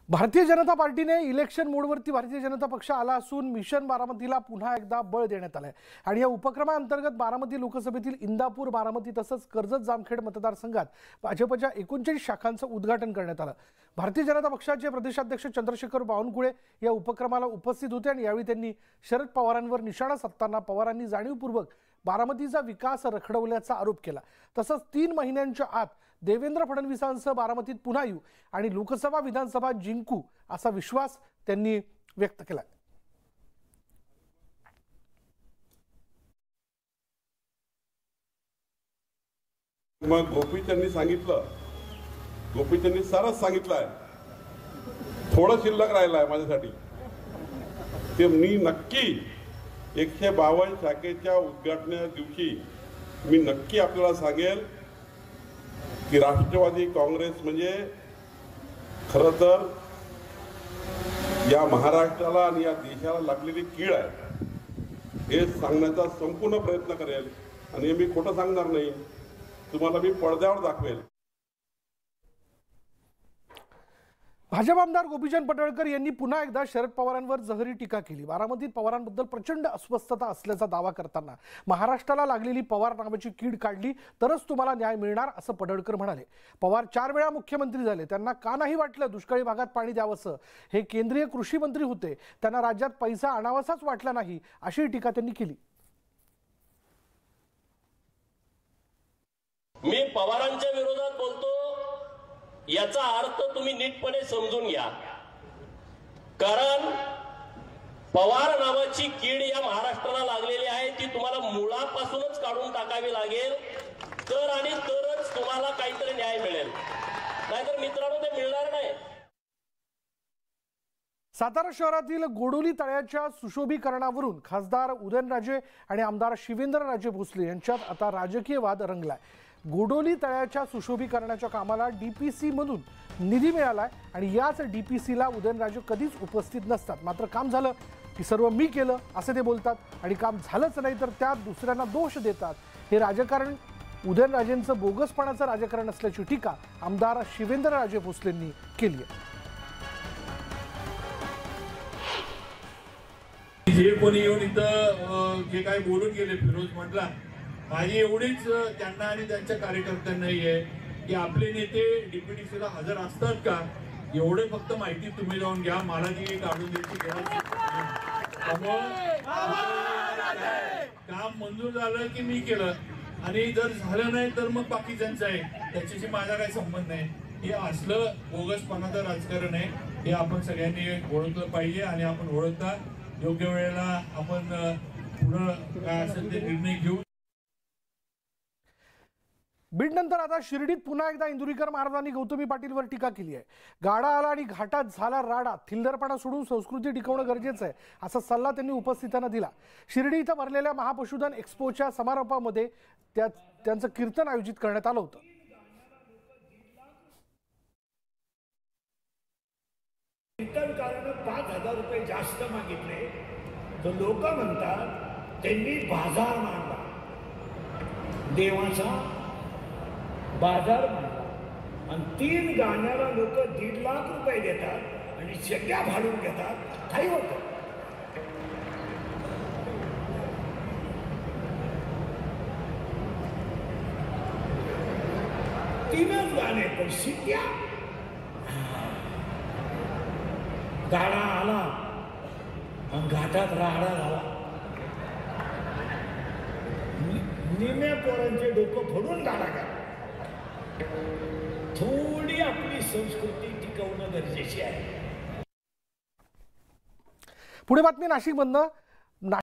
Bharatiya Janata पार्टीने election मोडवरती Bharatiya Janata पक्ष आला असून मिशन बारामतीला पुन्हा एकदा बळ देण्यात आलंय आणि या उपक्रमाअंतर्गत बारामती लोकसभेतील इंदापूर, बारामती तसंच कर्जत जामखेड मतदारसंघात भाजपच्या 39 शाखांचं उद्घाटन करण्यात आलं। भारतीय जनता पक्षाचे प्रदेशाध्यक्ष चंद्रशेखर बावनकुळे या उपक्रमाला उपस्थित होते आणि यावेळी त्यांनी शरद पवारांवर निशाणा साधताना पवारांनी जाणीवपूर्वक बारामतीचा विकास रखडवल्याचा आरोप केला। तसंच 3 महिन्यांच्या आत देवेंद्र फडणवीसांसह बारामतीत पुन्हा येऊ आणि लोकसभा विधानसभा जिंकू असा विश्वास त्यांनी व्यक्त केला। मग गोपीचंदनी सांगितलं, गोपीचंदनी सारच सांगितलंय, थोडं शिल्लक राहिलाय माझ्यासाठी ते मी नक्की 152 शाखेच्या उद्घाटना दिवशी मी नक्की आपल्याला सांगेल की राष्ट्रवादी काँग्रेस म्हणजे खरं तर या महाराष्ट्राला आणि या देशाला लागलेली कीड आहे हे सांगण्याचा संपूर्ण प्रयत्न करेल आणि मी खोटं सांगणार नाही, तुम्हाला मी पडद्यावर दाखवेल। भाजप आमदार गोपीचंद पडळकर यांनी पुन्हा एकदा शरद पवारांवर जहरी टीका केली। बारामतीत पवारांबद्दल प्रचंड अस्वस्थता असल्याचा दावा करताना महाराष्ट्राला लागलेली पवार नावाची कीड काढली तरच तुम्हाला न्याय मिळणार असं पडळकर म्हणाले। पवार 4 वेळा मुख्यमंत्री झाले, त्यांना का नाही वाटलं दुष्काळी भागात पाणी द्यावंसं? हे केंद्रीय कृषी मंत्री होते, त्यांना राज्यात पैसा आणावासाच वाटला नाही अशी टीका त्यांनी केली। मी पवारांच्या विरोधात बोलतो याचा अर्थ तुम्ही नीटपणे समजून घ्या, कारण पवार नावाची कीड या महाराष्ट्राला लागलेली आहे, ती तुम्हाला मुळापासूनच काढून टाकावी लागेल तर आणि तरच तुम्हाला काहीतरी न्याय मिळेल, नाहीतर मित्रांनो ते मिळणार नाही। सातारा शहरातील गोडोली तळ्याच्या सुशोभीकरणावरून खासदार उदयनराजे आणि आमदार शिवेंद्रराजे भोसले यांच्यात आता राजकीय वाद रंगलाय। गोडोली तळ्याच्या सुशोभीकरणाच्या कामाला डीपीसी मधून निधी मिळालाय आणि याच डीपीसीला उदयनराजे कधीच उपस्थित नसतात, मात्र काम झालं की सर्व मी केलं असे ते बोलतात आणि काम झालंच नाही तर त्यात दुसऱ्यांना दोष देतात। हे राजकारण उदयनराजेंचं बोगसपणाचं राजकारण असल्याची टीका आमदार शिवेंद्रराजे भोसलेंनी केली आहे। जे कोणी येऊन इथं जे काही बोलून गेले, फिरोज म्हटला, माझी एवढीच त्यांना आणि त्यांच्या कार्यकर्त्यांना आहे की आपले नेते डीपीडीसीला हजर असतात का एवढे फक्त माहिती तुम्ही जाऊन घ्या, मला ती काढून द्यायची गरज काम मंजूर झालं की मी केलं आणि जर झालं नाही तर मग बाकीच्यांचं आहे, त्याच्याशी माझा काही संबंध नाही। हे असलं बोगसपणाचं राजकारण आहे, हे आपण सगळ्यांनी ओळखलं पाहिजे आणि आपण ओळखता योग्य वेळेला आपण पुढे काय असेल ते निर्णय घेऊ। बीड नंतर आता शिर्डीत पुन्हा एकदा इंदुरीकर महाराजांनी गौतमी पाटीलवर टीका केली आहे। गाडा आला आणि घाटात झाला राडा, थिल्लरपणा सोडून संस्कृती टिकवणं गरजेचं आहे असा सल्ला त्यांनी उपस्थितांना दिला। शिर्डी इथं भरलेल्या महापशुधन एक्स्पोच्या समारोपामध्ये त्यांचं कीर्तन आयोजित करण्यात आलं होतं। कीर्तनकारानं 5,000 रुपये जास्त मागितले तर लोक म्हणतात त्यांनी बाजार मांडला, देवाचा बाजार मांडला आणि 3 गाण्याला लोक 1.5 लाख रुपये देतात आणि शेट्या भाडून घेतात। काही होतं तीनच गाणे पण शिट्या। गाडा आला आणि घाटात राडा झाला, निम्या पोरांचे डोकं फोडून गाडा गेला। थोडी आपली संस्कृती टिकवणं गरजेची आहे। पुढे बातमी नाशिकमधनं।